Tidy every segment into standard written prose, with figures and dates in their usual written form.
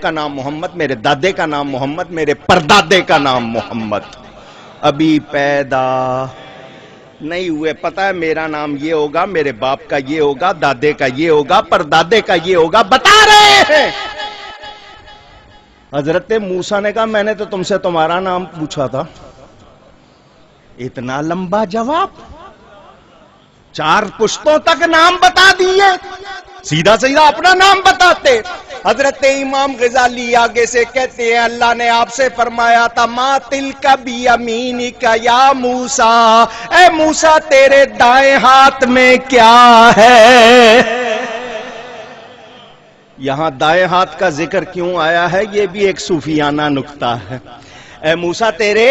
کا نام محمد، میرے دادے کا نام محمد، میرے پردادے کا نام محمد، ابھی پیدا نہیں ہوئے. پتہ ہے میرا نام یہ ہوگا، میرے باپ کا یہ ہوگا، دادے کا یہ ہوگا، پردادے کا یہ ہوگا، بتا رہے ہیں. حضرت موسیٰ نے کہا میں نے تو تم سے تمہارا نام پوچھا تھا. اتنا لمبا جواب، 4 پشتوں تک نام بتا دیے، سیدھا سیدھا اپنا نام بتاتے. حضرت امام غزالی آگے سے کہتے ہیں اللہ نے آپ سے فرمایا تھا ما تلک بیمینک یا موسیٰ، اے موسیٰ تیرے دائیں ہاتھ میں کیا ہے. یہاں دائیں ہاتھ کا ذکر کیوں آیا ہے یہ بھی ایک صوفیانہ نکتہ ہے. اے موسیٰ تیرے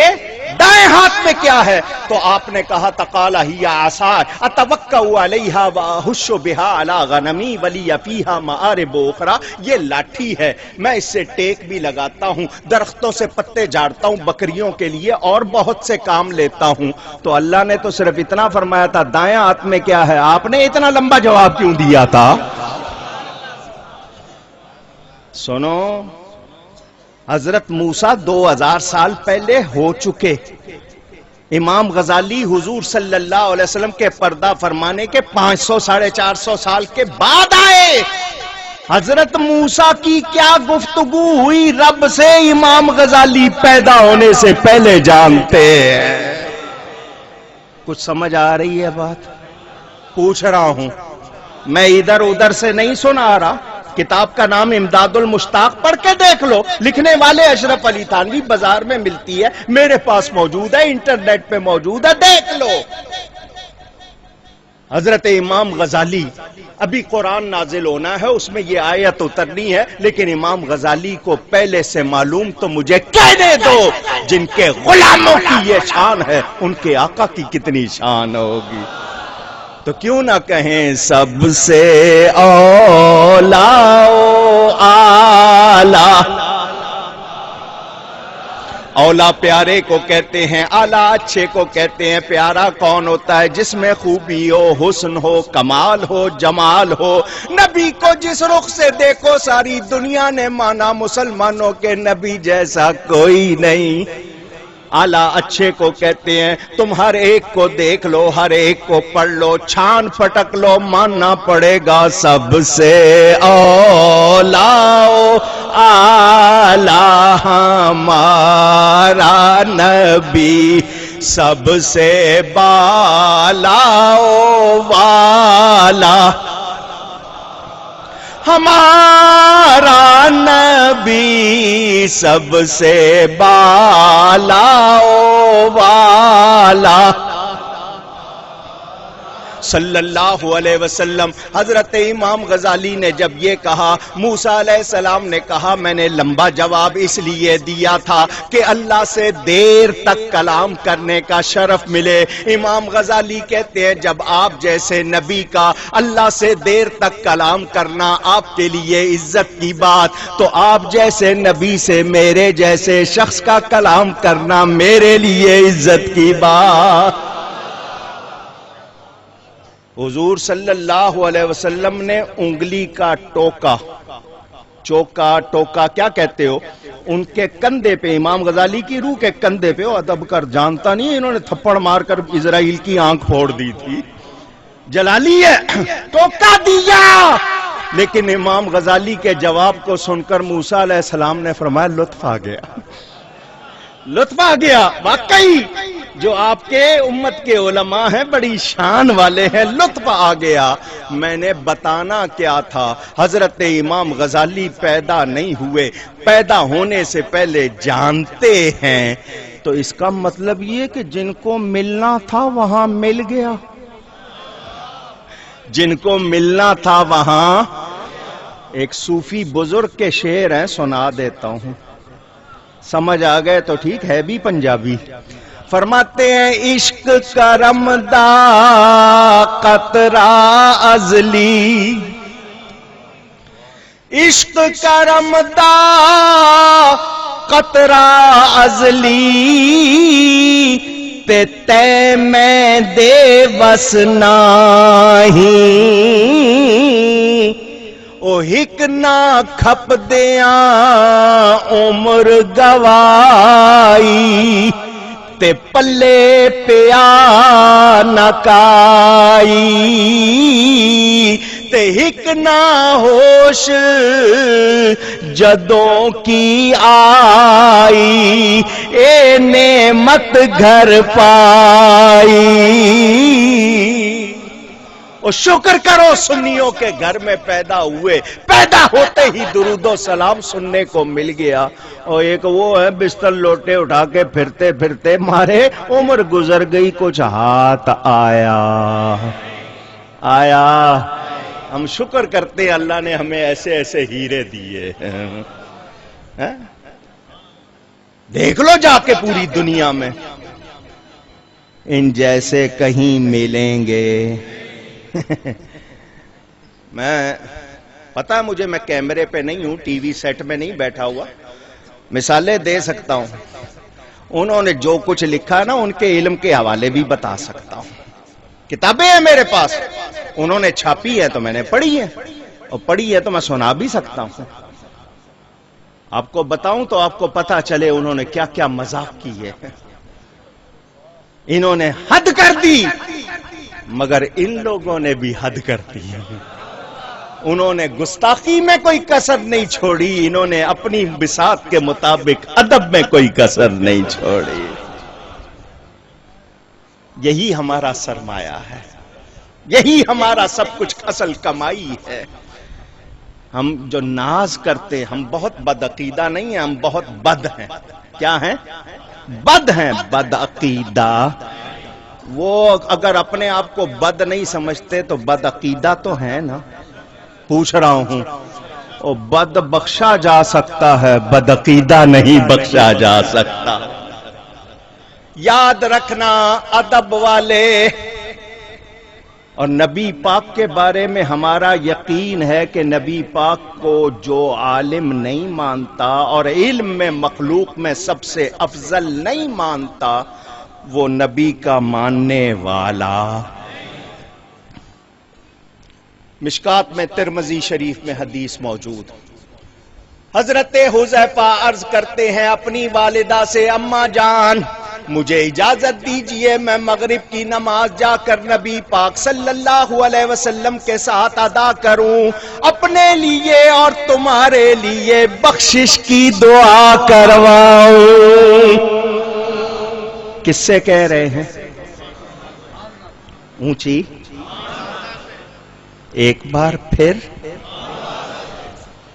دائیں ہاتھ میں کیا ہے؟ تو آپ نے کہا تقال ہی عصا اتوکا علیہا واہش بہا علی غنمی ولی فیہا مآرب اخری. یہ لاٹھی ہے، میں اس سے ٹیک بھی لگاتا ہوں، درختوں سے پتے جھاڑتا ہوں بکریوں کے لیے، اور بہت سے کام لیتا ہوں. تو اللہ نے تو صرف اتنا فرمایا تھا دائیں ہاتھ میں کیا ہے، آپ نے اتنا لمبا جواب کیوں دیا تھا؟ سنو، حضرت موسیٰ 2000 سال پہلے ہو چکے. امام غزالی حضور صلی اللہ علیہ وسلم کے پردہ فرمانے کے 500 ساڑھے 400 سال کے بعد آئے. حضرت موسیٰ کی کیا گفتگو ہوئی رب سے امام غزالی پیدا ہونے سے پہلے جانتے ہیں. کچھ سمجھ آ رہی ہے بات؟ پوچھ رہا ہوں، میں ادھر ادھر سے نہیں سنا رہا. کتاب کا نام امداد المشتاق پڑھ کے دیکھ لو، لکھنے والے اشرف علی تھانوی، بازار میں ملتی ہے، میرے پاس موجود ہے، انٹرنیٹ پہ موجود ہے، دیکھ لو. حضرت امام غزالی، ابھی قرآن نازل ہونا ہے، اس میں یہ آیت اترنی ہے، لیکن امام غزالی کو پہلے سے معلوم تو مجھے کہنے دو جن کے غلاموں کی یہ شان ہے ان کے آقا کی کتنی شان ہوگی. تو کیوں نہ کہیں سب سے اولا اعلیٰ. اولا پیارے کو کہتے ہیں، اعلیٰ اچھے کو کہتے ہیں. پیارا کون ہوتا ہے؟ جس میں خوبی ہو، حسن ہو، کمال ہو، جمال ہو. نبی کو جس رخ سے دیکھو ساری دنیا نے مانا مسلمانوں کے نبی جیسا کوئی نہیں. اعلیٰ اچھے کو کہتے ہیں. تم ہر ایک کو دیکھ لو، ہر ایک کو پڑھ لو، چھان پھٹک لو، ماننا پڑے گا سب سے اولا اعلیٰ ہمارا نبی، سب سے بالا والا ہمارا نبی، سب سے بالا والا صلی اللہ علیہ وسلم. حضرت امام غزالی نے جب یہ کہا، موسیٰ علیہ السلام نے کہا میں نے لمبا جواب اس لیے دیا تھا کہ اللہ سے دیر تک کلام کرنے کا شرف ملے. امام غزالی کہتے ہیں جب آپ جیسے نبی کا اللہ سے دیر تک کلام کرنا آپ کے لیے عزت کی بات، تو آپ جیسے نبی سے میرے جیسے شخص کا کلام کرنا میرے لیے عزت کی بات. حضور صلی اللہ علیہ وسلم نے انگلی کا ٹوکا، چوکا ٹوکا کیا کہتے ہو، ان کے کندھے پہ، امام غزالی کی روح کے کندھے پہ، ادب کر جانتا نہیں، انہوں نے تھپڑ مار کر اسرائیل کی آنکھ پھوڑ دی تھی. جلالی ہے، ٹوکا دیا. لیکن امام غزالی کے جواب کو سن کر موسیٰ علیہ السلام نے فرمایا لطف آ گیا، لطف آ گیا. واقعی جو آپ کے امت کے علماء ہیں بڑی شان والے ہیں، لطف آ گیا. میں نے بتانا کیا تھا، حضرت امام غزالی پیدا نہیں ہوئے، پیدا ہونے سے پہلے جانتے ہیں. تو اس کا مطلب یہ کہ جن کو ملنا تھا وہاں مل گیا، جن کو ملنا تھا وہاں. ایک صوفی بزرگ کے شعر ہیں، سنا دیتا ہوں، سمجھ آ گئے تو ٹھیک، ہے بھی پنجابی. فرماتے ہیں عشق کرم دا قطرہ ازلی، عشق کرم دا قطرہ ازلی، تے میں دے بس نہیں، او ہک نہ کھپ دیاں عمر گوائی تے پلے پیا نہ کائی تے ہک نہ ہوش جدوں کی آئی اے نعمت گھر پائی. اور شکر کرو سنیوں کے گھر میں پیدا ہوئے, پیدا ہوتے ہی درود و سلام سننے کو مل گیا. اور ایک وہ ہے بستر لوٹے اٹھا کے پھرتے پھرتے مارے عمر گزر گئی کچھ ہاتھ آیا. ہم شکر کرتے ہیں اللہ نے ہمیں ایسے ایسے ہیرے دیے. دیکھ لو جا کے پوری دنیا میں ان جیسے کہیں ملیں گے. میں پتا ہے مجھے, میں کیمرے پہ نہیں ہوں, ٹی وی سیٹ میں نہیں بیٹھا ہوا, مثالیں دے سکتا ہوں. انہوں نے جو کچھ لکھا نا ان کے علم کے حوالے بھی بتا سکتا ہوں. کتابیں ہیں میرے پاس, انہوں نے چھاپی ہے تو میں نے پڑھی ہے, اور پڑھی ہے تو میں سنا بھی سکتا ہوں. آپ کو بتاؤں تو آپ کو پتا چلے انہوں نے کیا کیا مذاق کی ہے. انہوں نے حد کر دی, مگر ان لوگوں نے بھی حد کر دی. انہوں نے گستاخی میں کوئی کسر نہیں چھوڑی, انہوں نے اپنی بساط کے مطابق ادب میں کوئی کسر نہیں چھوڑی. یہی ہمارا سرمایہ ہے, یہی ہمارا سب کچھ اصل کمائی ہے. ہم جو ناز کرتے, ہم بہت بدعقیدہ نہیں ہیں, ہم بہت بد ہیں. کیا ہیں؟ بد ہیں, بدعقیدہ. وہ اگر اپنے آپ کو بد نہیں سمجھتے تو بدعقیدہ تو ہیں نا. پوچھ رہا ہوں, وہ بد بخشا جا سکتا ہے, بدعقیدہ نہیں بخشا جا سکتا. یاد رکھنا ادب والے. اور نبی پاک کے بارے میں ہمارا یقین ہے کہ نبی پاک کو جو عالم نہیں مانتا اور علم میں مخلوق میں سب سے افضل نہیں مانتا, وہ نبی کا ماننے والا. مشکات میں ترمذی شریف میں حدیث موجود. حضرت حذیفہ عرض کرتے ہیں اپنی والدہ سے, اماں جان مجھے اجازت دیجئے میں مغرب کی نماز جا کر نبی پاک صلی اللہ علیہ وسلم کے ساتھ ادا کروں, اپنے لیے اور تمہارے لیے بخشش کی دعا کرواؤں. کس سے کہہ رہے ہیں؟ اونچی ایک بار پھر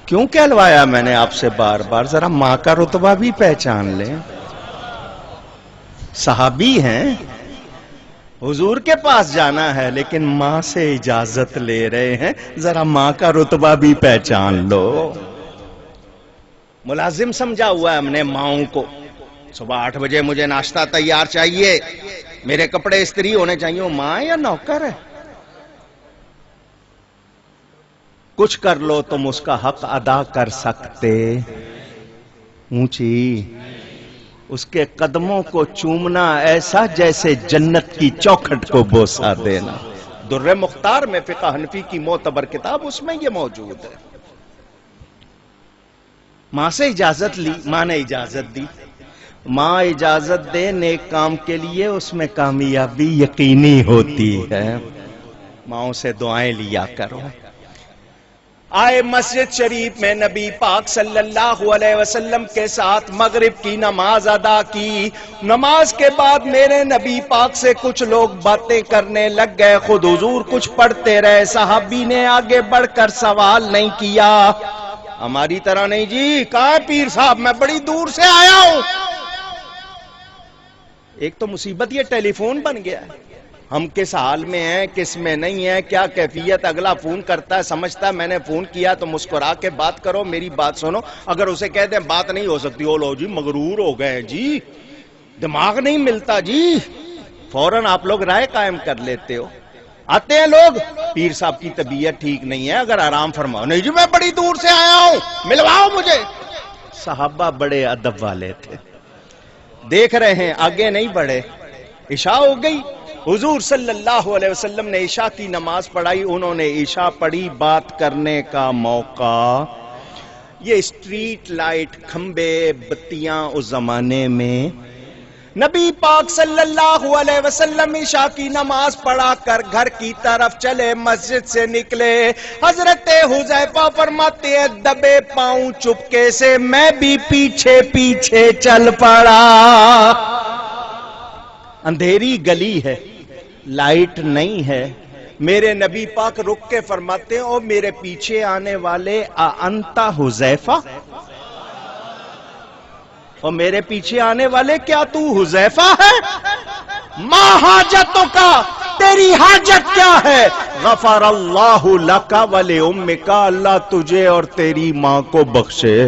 کیوں کہلوایا میں نے آپ سے بار بار؟ ذرا ماں کا رتبہ بھی پہچان لیں. صحابی ہیں, حضور کے پاس جانا ہے لیکن ماں سے اجازت لے رہے ہیں, ذرا ماں کا رتبہ بھی پہچان لو. ملازم سمجھا ہوا ہے ہم نے ماؤں کو, صبح 8 بجے مجھے ناشتہ تیار چاہیے, میرے کپڑے استری ہونے چاہیے. وہ ماں یا نوکر ہے؟ کچھ کر لو تم اس کا حق ادا کر سکتے. اونچی اس کے قدموں کو چومنا ایسا جیسے جنت کی چوکھٹ کو بوسہ دینا. در مختار میں فقہ حنفی کی معتبر کتاب, اس میں یہ موجود ہے. ماں سے اجازت لی, ماں نے اجازت دی. ماں اجازت دے نیک کام کے لیے, اس میں کامیابی یقینی ہوتی ہے. ماؤں سے دعائیں لیا کرو. آئے مسجد شریف میں نبی پاک صلی اللہ علیہ وسلم کے ساتھ مغرب کی نماز ادا کی. نماز کے بعد میرے نبی پاک سے کچھ لوگ باتیں کرنے لگ گئے, خود حضور کچھ پڑھتے رہے. صحابی نے آگے بڑھ کر سوال نہیں کیا. ہماری طرح نہیں جی, کہاں ہے پیر صاحب, میں بڑی دور سے آیا ہوں. ایک تو مصیبت یہ ٹیلی فون بن گیا ہے, ہم کس حال میں ہیں کس میں نہیں ہیں, کیا کیفیت. اگلا فون کرتا ہے, سمجھتا ہے میں نے فون کیا تو مسکرا کے بات کرو, میری بات سنو. اگر اسے کہہ دیں بات نہیں ہو سکتی, او لو جی مغرور ہو گئے جی, دماغ نہیں ملتا جی, فوراً آپ لوگ رائے قائم کر لیتے ہو. آتے ہیں لوگ, پیر صاحب کی طبیعت ٹھیک نہیں ہے, اگر آرام فرماؤ. نہیں جی میں بڑی دور سے آیا ہوں, ملواؤ مجھے. صحابہ بڑے ادب والے تھے. دیکھ رہے ہیں آگے نہیں بڑھے. عشاء ہو گئی, حضور صلی اللہ علیہ وسلم نے عشاء کی نماز پڑھائی، انہوں نے عشاء پڑھی، بات کرنے کا موقع. یہ اسٹریٹ لائٹ، کھمبے، بتیاں اس زمانے میں نبی پاک صلی اللہ علیہ وسلم عشاء کی نماز پڑھا کر گھر کی طرف چلے، مسجد سے نکلے. حضرت حذیفہ فرماتے ہیں دبے پاؤں چپکے سے میں بھی پیچھے پیچھے چل پڑا. اندھیری گلی ہے، لائٹ نہیں ہے. میرے نبی پاک رک کے فرماتے ہیں او میرے پیچھے آنے والے انت حذیفہ، اور میرے پیچھے آنے والے کیا تو حذیفہ ہے؟ ما حاجتوں کا، تیری حاجت کیا ہے؟ غفر اللہ لک ولامک، اللہ تجھے اور تیری ماں کو بخشے.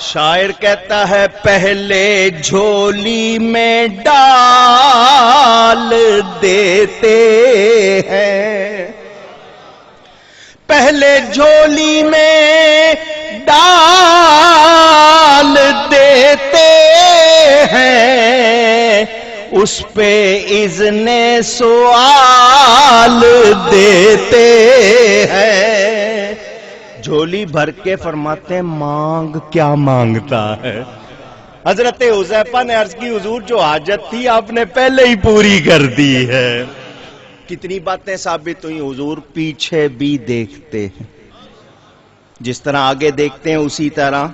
شاعر کہتا ہے پہلے جھولی میں ڈال دیتے ہیں، پہلے جھولی میں ڈال دیتے ہیں، اس پہ اذن سوال دیتے ہیں. جھولی بھر کے فرماتے ہیں مانگ کیا مانگتا ہے. حضرت حذیفہ نے عرض کی حضور جو حاجت تھی آپ نے پہلے ہی پوری کر دی ہے. کتنی باتیں ثابت ہوئی، حضور پیچھے بھی دیکھتے ہیں، جس طرح آگے دیکھتے ہیں اسی طرح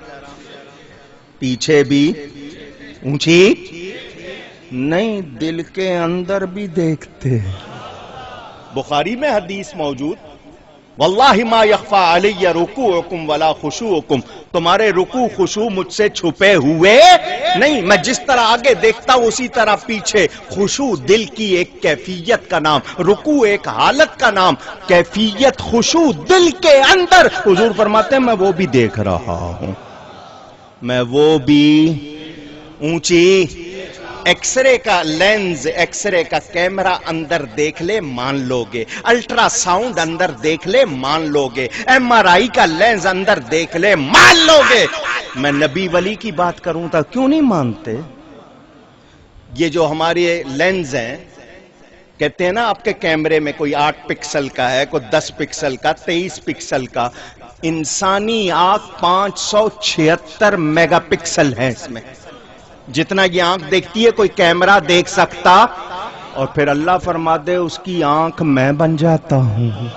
پیچھے بھی. اونچی نہیں، دل کے اندر بھی دیکھتے ہیں. بخاری میں حدیث موجود، واللہ ما یخفی علی رکوعکم ولا خشوعکم، تمہارے رکوع خشوع مجھ سے چھپے ہوئے نہیں. میں جس طرح آگے دیکھتا ہوں اسی طرح پیچھے. خشوع دل کی ایک کیفیت کا نام، رکوع ایک حالت کا نام، کیفیت خشوع دل کے اندر. حضور فرماتے ہیں میں وہ بھی دیکھ رہا ہوں، میں وہ بھی. اونچی ایکس رے کا لینز، ایکس رے کا کیمرہ اندر دیکھ لے مان لو گے، الٹرا ساؤنڈ اندر دیکھ لے مان لو گے، ایم آر آئی کا لینز اندر دیکھ لے مان لو گے. میں نبی ولی کی بات کروں تو کیوں نہیں مانتے؟ یہ جو ہمارے لینز ہیں، کہتے ہیں نا آپ کے کیمرے میں کوئی 8 پکسل کا ہے، کوئی 10 پکسل کا، 23 پکسل کا. انسانی آنکھ 576 میگا پکسل ہے اس میں. جتنا یہ آنکھ دیکھتی ہے کوئی کیمرہ دیکھ سکتا؟ اور پھر اللہ فرما دے اس کی آنکھ میں بن جاتا ہوں.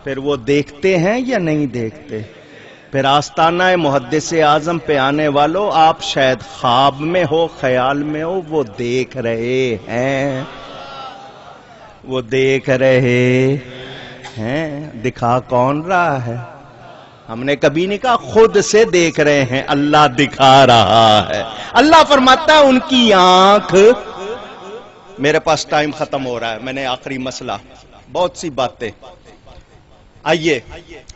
پھر وہ دیکھتے ہیں یا نہیں دیکھتے؟ پھر آستانہ محدث اعظم پہ آنے والوں، آپ شاید خواب میں ہو، خیال میں ہو، وہ دیکھ رہے ہیں، وہ دیکھ رہے ہیں. دکھا کون رہا ہے؟ ہم نے کبھی نہیں کہا خود سے دیکھ رہے ہیں، اللہ دکھا رہا ہے. اللہ فرماتا ہے ان کی آنکھ. میرے پاس ٹائم ختم ہو رہا ہے، میں نے آخری مسئلہ، بہت سی باتیں. آئیے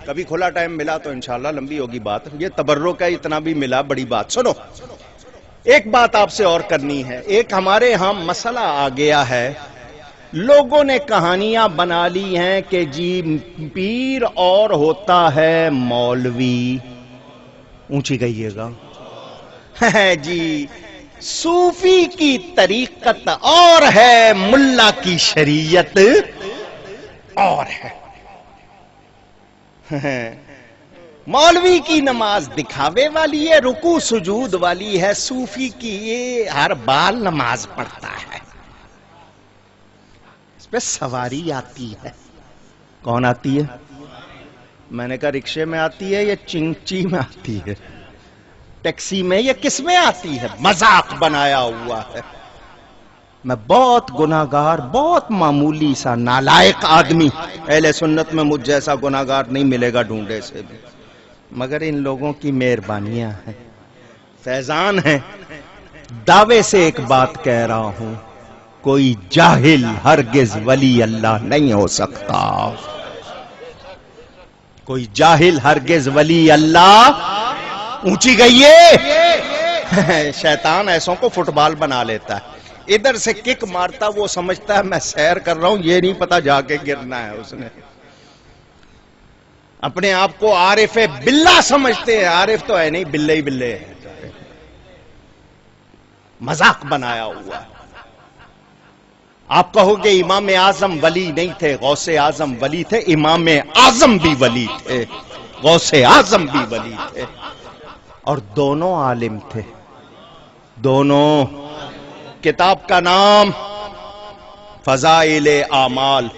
کبھی کھلا ٹائم ملا تو انشاءاللہ لمبی ہوگی بات. یہ تبرک ہے، اتنا بھی ملا بڑی بات. سنو، ایک بات آپ سے اور کرنی ہے. ایک ہمارے ہاں مسئلہ آ گیا ہے، لوگوں نے کہانیاں بنا لی ہیں کہ جی پیر اور ہوتا ہے مولوی. اونچی کہیے گا. جی صوفی کی طریقت اور ہے، ملا کی شریعت اور ہے. مولوی کی نماز دکھاوے والی ہے، رکوع سجود والی ہے. صوفی کی یہ ہر بال نماز پڑھتا ہے، اس پہ سواری آتی ہے. کون آتی ہے؟ میں نے کہا رکشے میں آتی ہے یا چنگچی میں آتی ہے؟ ٹیکسی میں یا کس میں آتی ہے؟ مذاق بنایا ہوا ہے. میں بہت گناہگار، بہت معمولی سا نالائق آدمی، اہل سنت میں مجھ جیسا گناہگار نہیں ملے گا ڈھونڈے سے بھی، مگر ان لوگوں کی مہربانیاں ہیں، فیضان ہیں. دعوے سے ایک بات کہہ رہا ہوں، کوئی جاہل ہرگز ولی اللہ نہیں ہو سکتا. کوئی جاہل ہرگز ولی اللہ اونچی گئی ہے. شیطان ایسوں کو فٹ بال بنا لیتا ہے، ادھر سے کک مارتا، وہ سمجھتا ہے میں سیر کر رہا ہوں، یہ نہیں پتا جا کے گرنا ہے اس نے. اپنے آپ کو عارف باللہ سمجھتے ہیں، عارف تو ہے نہیں، بلے ہی بلے ہے، مذاق بنایا ہوا ہے. آپ کہو گے امام اعظم ولی نہیں تھے، غوث اعظم ولی تھے، امام اعظم بھی ولی تھے، غوث اعظم بھی ولی تھے، اور دونوں عالم تھے، دونوں. کتاب کا نام فضائل اعمال،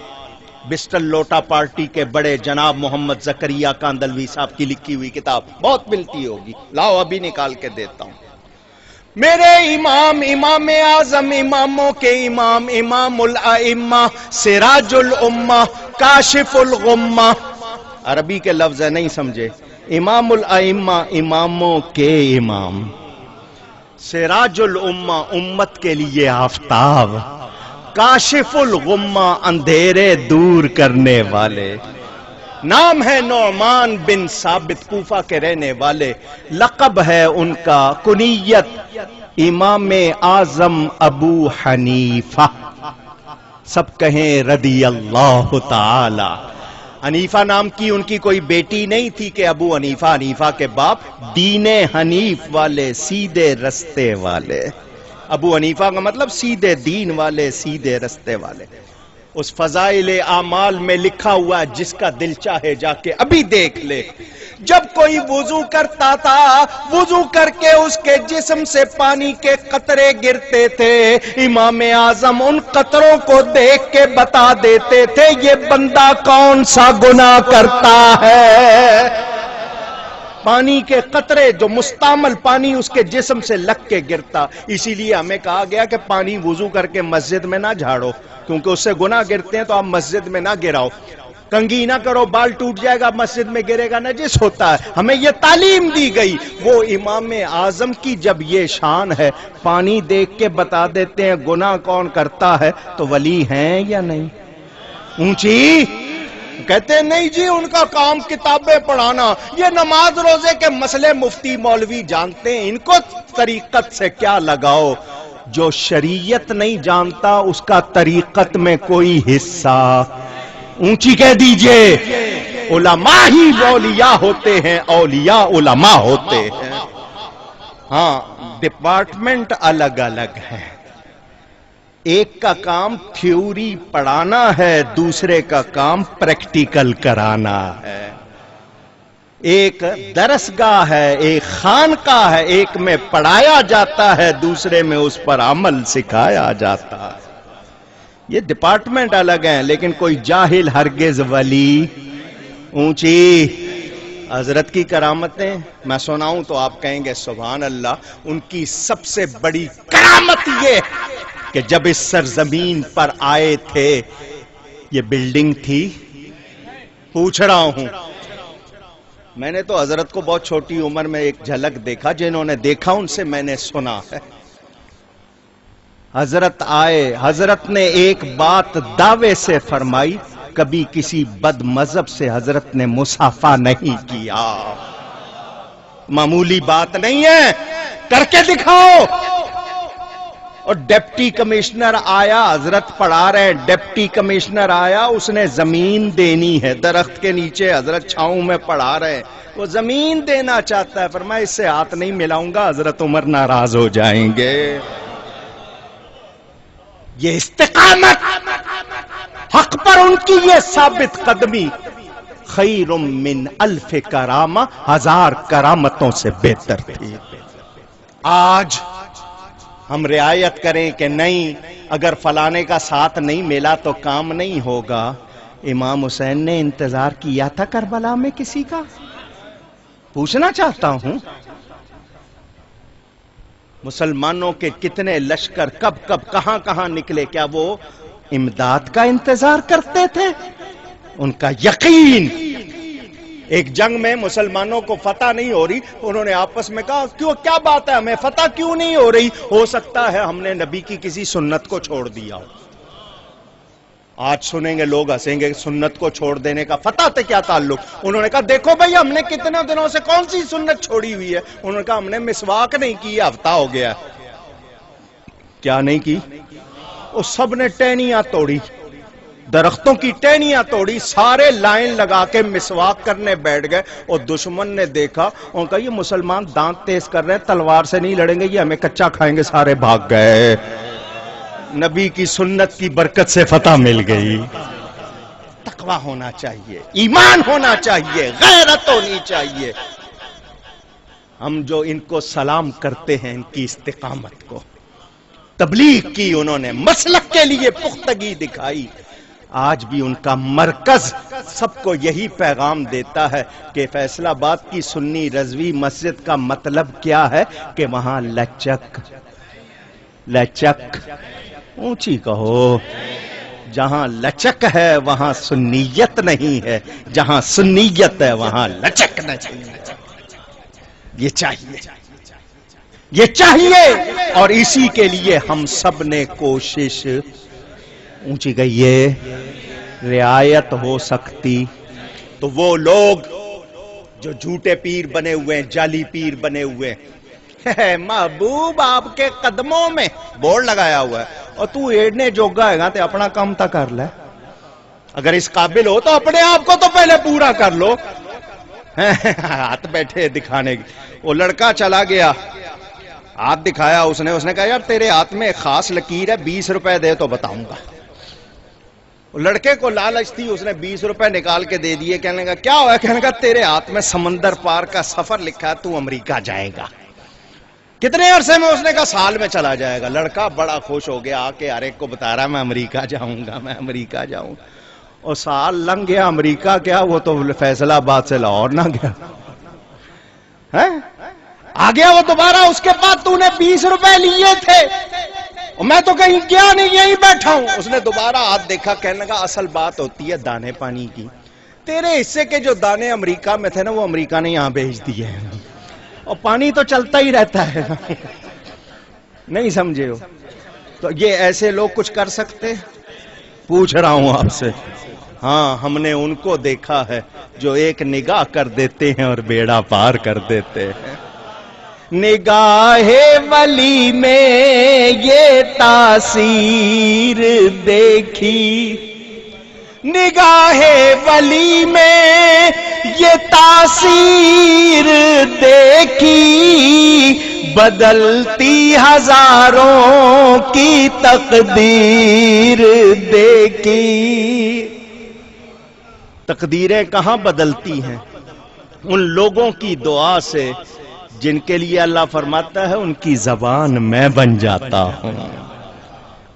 بسٹل لوٹا پارٹی کے بڑے جناب محمد زکریہ کاندلوی صاحب کی لکھی ہوئی کتاب، بہت ملتی ہوگی، لاؤ ابھی نکال کے دیتا ہوں. میرے امام، امام اعظم، اماموں کے امام، امام الائمہ، سراج الامہ، کاشف الغمہ. عربی کے لفظ ہے، نہیں سمجھے؟ امام الائمہ، اماموں کے امام، سراج الامہ، امت کے لیے آفتاب، کاشف الغمہ، اندھیرے دور کرنے والے. نام ہے نعمان بن ثابت، کوفہ کے رہنے والے، لقب ہے ان کا، کنیت امام اعظم ابو حنیفہ. سب کہیں رضی اللہ تعالی. حنیفہ نام کی ان کی کوئی بیٹی نہیں تھی کہ ابو حنیفہ، حنیفہ کے باپ، دین حنیف والے، سیدھے رستے والے. ابو حنیفہ کا مطلب سیدھے دین والے، سیدھے رستے والے. اس فضائل اعمال میں لکھا ہوا ہے، جس کا دل چاہے جا کے ابھی دیکھ لے. جب کوئی وضو کرتا تھا، وضو کر کے اس کے جسم سے پانی کے قطرے گرتے تھے، امام اعظم ان قطروں کو دیکھ کے بتا دیتے تھے یہ بندہ کون سا گناہ کرتا ہے. پانی کے قطرے، جو مستعمل پانی اس کے جسم سے لگ کے گرتا. اسی لیے ہمیں کہا گیا کہ پانی وضو کر کے مسجد میں نہ جھاڑو، کیونکہ اس سے گناہ گرتے ہیں، تو آپ مسجد میں نہ گراؤ. کنگھی نہ کرو، بال ٹوٹ جائے گا، مسجد میں گرے گا، نجس ہوتا ہے. ہمیں یہ تعلیم دی گئی. وہ امام اعظم کی جب یہ شان ہے، پانی دیکھ کے بتا دیتے ہیں گناہ کون کرتا ہے، تو ولی ہیں یا نہیں؟ اونچی کہتے ہیں نہیں جی ان کا کام کتابیں پڑھانا، یہ نماز روزے کے مسئلے مفتی مولوی جانتے ہیں، ان کو طریقت سے کیا لگاؤ. جو شریعت نہیں جانتا اس کا طریقت میں کوئی حصہ. اونچی کہہ دیجئے، علماء ہی اولیاء ہوتے ہیں، اولیاء علماء ہوتے ہیں. ہاں ڈپارٹمنٹ الگ الگ ہے. ایک کا کام تھیوری پڑھانا ہے، دوسرے کا کام پریکٹیکل کرانا ہے. ایک درسگاہ ہے، ایک خانقاہ ہے، ایک میں پڑھایا جاتا ہے، دوسرے میں اس پر عمل سکھایا جاتا ہے. یہ ڈپارٹمنٹ الگ ہیں، لیکن کوئی جاہل ہرگز ولی. اونچی حضرت کی کرامتیں میں سناؤں تو آپ کہیں گے سبحان اللہ. ان کی سب سے بڑی کرامت یہ کہ جب اس سرزمین پر آئے تھے، یہ بلڈنگ تھی؟ پوچھ رہا ہوں. میں نے تو حضرت کو بہت چھوٹی عمر میں ایک جھلک دیکھا، جنہوں نے دیکھا ان سے میں نے سنا ہے. حضرت آئے، حضرت نے ایک بات دعوے سے فرمائی، کبھی کسی بد مذہب سے حضرت نے مصافحہ نہیں کیا. معمولی بات نہیں ہے، کر کے دکھاؤ. اور ڈپٹی کمشنر آیا، حضرت پڑھا رہے ہیں، ڈپٹی کمشنر آیا، اس نے زمین دینی ہے. درخت کے نیچے حضرت چھاؤں میں پڑھا رہے ہیں، وہ زمین دینا چاہتا ہے. فرمایا اس سے ہاتھ نہیں ملاؤں گا، حضرت عمر ناراض ہو جائیں گے. یہ استقامت، حق پر ان کی یہ ثابت قدمی، خیر من الف کرامہ، 1000 کرامتوں سے بہتر تھی. آج ہم رعایت کریں کہ نہیں، اگر فلانے کا ساتھ نہیں ملا تو کام نہیں ہوگا. امام حسین نے انتظار کیا تھا کربلا میں کسی کا؟ پوچھنا چاہتا ہوں. مسلمانوں کے کتنے لشکر کب کب کہاں کہاں نکلے، کیا وہ امداد کا انتظار کرتے تھے؟ ان کا یقین. ایک جنگ میں مسلمانوں کو فتح نہیں ہو رہی، انہوں نے آپس میں کہا کیوں، کیا بات ہے، ہمیں فتح کیوں نہیں ہو رہی؟ ہو سکتا ہے ہم نے نبی کی کسی سنت کو چھوڑ دیا ہو. آج سنیں گے لوگ ہنسیں گے سنت کو چھوڑ دینے کا فتح سے کیا تعلق. انہوں نے کہا دیکھو بھائی ہم نے کتنے دنوں سے کون سی سنت چھوڑی ہوئی ہے. انہوں نے کہا ہم نے مسواک نہیں کی ہفتہ ہو گیا. کیا نہیں کی؟ وہ سب نے ٹہنیاں توڑی, درختوں کی ٹہنیاں توڑی, سارے لائن لگا کے مسواک کرنے بیٹھ گئے. اور دشمن نے دیکھا اور کہا یہ مسلمان دانت تیز کر رہے ہیں, تلوار سے نہیں لڑیں گے, یہ ہمیں کچا کھائیں گے. سارے بھاگ گئے. نبی کی سنت کی برکت سے فتح مل گئی. تقوی ہونا چاہیے, ایمان ہونا چاہیے, غیرت ہونی چاہیے. ہم جو ان کو سلام کرتے ہیں ان کی استقامت کو, تبلیغ کی انہوں نے, مسلک کے لیے پختگی دکھائی. آج بھی ان کا مرکز سب کو یہی پیغام دیتا ہے کہ فیصل آباد کی سنی رضوی مسجد کا مطلب کیا ہے کہ وہاں لچک اونچی کہو, جہاں لچک ہے وہاں سنیت نہیں ہے, جہاں سنیت ہے وہاں لچک نہیں ہے. یہ چاہیے اور اسی کے لیے ہم سب نے کوشش اونچی گئی ہے. رعایت ہو سکتی تو وہ لوگ جو جھوٹے پیر بنے ہوئے ہیں, جعلی پیر بنے ہوئے ہیں, محبوب آپ کے قدموں میں بورڈ لگایا ہوا ہے, اور تو ایڈنے جوگا ہے گا تو اپنا کام تا کر لے. اگر اس قابل ہو تو اپنے آپ کو تو پہلے پورا کر لو. ہاتھ بیٹھے دکھانے کی. وہ لڑکا چلا گیا, ہاتھ دکھایا اس نے کہا یار تیرے ہاتھ میں ایک خاص لکیر ہے, 20 روپے دے تو بتاؤں گا. لڑکے کو لالچ تھی, اس نے 20 روپے نکال کے دے دیے. کہنے کا کیا ہوا؟ کہنے کا تیرے ہاتھ میں سمندر پار کا سفر لکھا ہے, تو امریکہ جائے گا. کتنے عرصے میں؟ اس نے کہا سال میں چلا جائے گا. لڑکا بڑا خوش ہو گیا, آ کے ہر ایک کو بتا رہا میں امریکہ جاؤں گا, میں امریکہ جاؤں. اور سال لنگ گیا. امریکہ کیا, وہ تو فیصل آباد سے لاہور نہ گیا, آ گیا وہ دوبارہ. اس کے بعد تو نے 20 روپے لیے تھے, میں تو کہیں گیا نہیں, یہیں بیٹھا ہوں. اس نے دوبارہ ہاتھ دیکھا, کہنے لگا اصل بات ہوتی ہے دانے پانی کی. تیرے حصے کے جو دانے امریکہ میں تھے نا, وہ امریکہ نے یہاں بھیج دیے ہیں, اور پانی تو چلتا ہی رہتا ہے. نہیں سمجھے ہو؟ تو یہ ایسے لوگ کچھ کر سکتے؟ پوچھ رہا ہوں آپ سے. ہاں, ہم نے ان کو دیکھا ہے جو ایک نگاہ کر دیتے ہیں اور بیڑا پار کر دیتے ہیں. نگاہ ولی میں یہ تاثیر دیکھی, نگاہ ولی میں یہ تاثیر دیکھی, بدلتی ہزاروں کی تقدیر دیکھی. تقدیریں کہاں بدلتی ہیں؟ ان لوگوں کی دعا سے جن کے لیے اللہ فرماتا ہے ان کی زبان میں بن جاتا ہوں.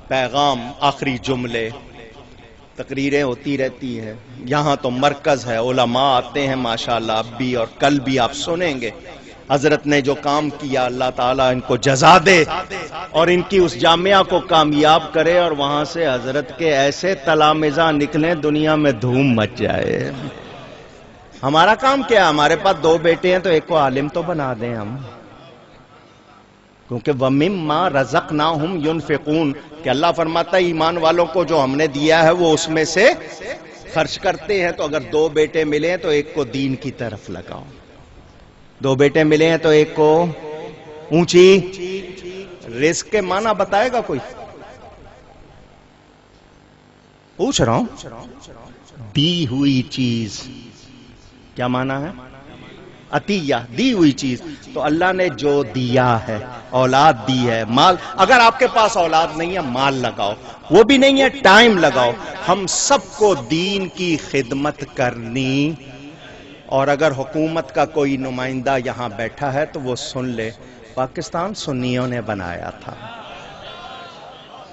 پیغام, آخری جملے, تقریریں ہوتی رہتی ہیں. یہاں تو مرکز ہے, علماء آتے ہیں ماشاءاللہ, اب بھی اور کل بھی آپ سنیں گے. حضرت نے جو کام کیا اللہ تعالیٰ ان کو جزا دے اور ان کی اس جامعہ کو کامیاب کرے, اور وہاں سے حضرت کے ایسے تلامذہ نکلیں دنیا میں دھوم مچ جائے. ہمارا کام کیا ہے؟ ہمارے پاس 2 بیٹے ہیں تو ایک کو عالم تو بنا دیں ہم, کیونکہ وَمِمَّا رَزَقْنَاهُمْ يُنْفِقُونَ کہ اللہ فرماتا ہے ایمان والوں کو جو ہم نے دیا ہے وہ اس میں سے خرچ کرتے ہیں. تو اگر 2 بیٹے ملے ہیں تو ایک کو دین کی طرف لگاؤ, 2 بیٹے ملے ہیں تو ایک کو اونچی. رزق کے معنی بتائے گا کوئی؟ پوچھ رہا ہوں. دی ہوئی چیز کیا معنی ہے؟ عطیہ, دی ہوئی چیز. تو اللہ نے جو دیا ہے, اولاد دی ہے, مال. اگر آپ کے پاس اولاد نہیں ہے مال لگاؤ, وہ بھی نہیں ہے ٹائم لگاؤ. ہم سب کو دین کی خدمت کرنی. اور اگر حکومت کا کوئی نمائندہ یہاں بیٹھا ہے تو وہ سن لے, پاکستان سنیوں نے بنایا تھا.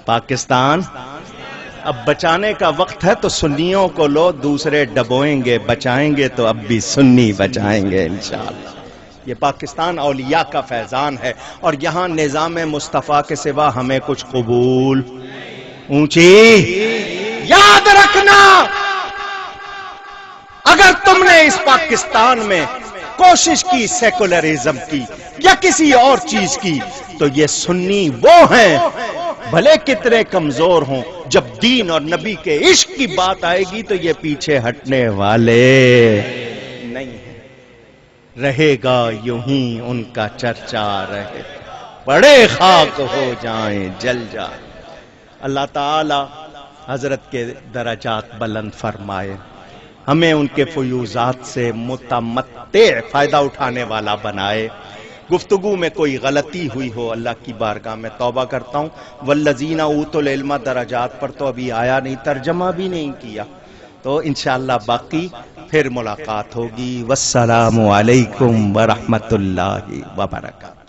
پاکستان اب بچانے کا وقت ہے تو سنیوں کو لو, دوسرے ڈبوئیں گے, بچائیں گے تو اب بھی سنی بچائیں گے انشاءاللہ. یہ پاکستان اولیاء کا فیضان ہے, اور یہاں نظام مصطفیٰ کے سوا ہمیں کچھ قبول. اونچی یاد رکھنا, اگر تم نے اس پاکستان میں کوشش کی سیکولرزم کی یا کسی اور چیز کی, تو یہ سنی وہ ہیں بھلے کتنے کمزور ہوں، جب دین اور نبی کے عشق کی بات آئے گی تو یہ پیچھے ہٹنے والے نہیں ہیں۔ رہے گا یوں ہی ان کا چرچا رہے، بڑے خاک ہو جائیں جل جائیں۔ اللہ تعالی حضرت کے درجات بلند فرمائے، ہمیں ان کے فیوزات سے متمتع فائدہ اٹھانے والا بنائے۔ گفتگو میں کوئی غلطی ہوئی ہو اللہ کی بارگاہ میں توبہ کرتا ہوں۔ والذین اوتوا العلم درجات پر تو ابھی آیا نہیں، ترجمہ بھی نہیں کیا، تو انشاءاللہ باقی پھر ملاقات ہوگی۔ والسلام علیکم ورحمۃ اللہ وبرکاتہ۔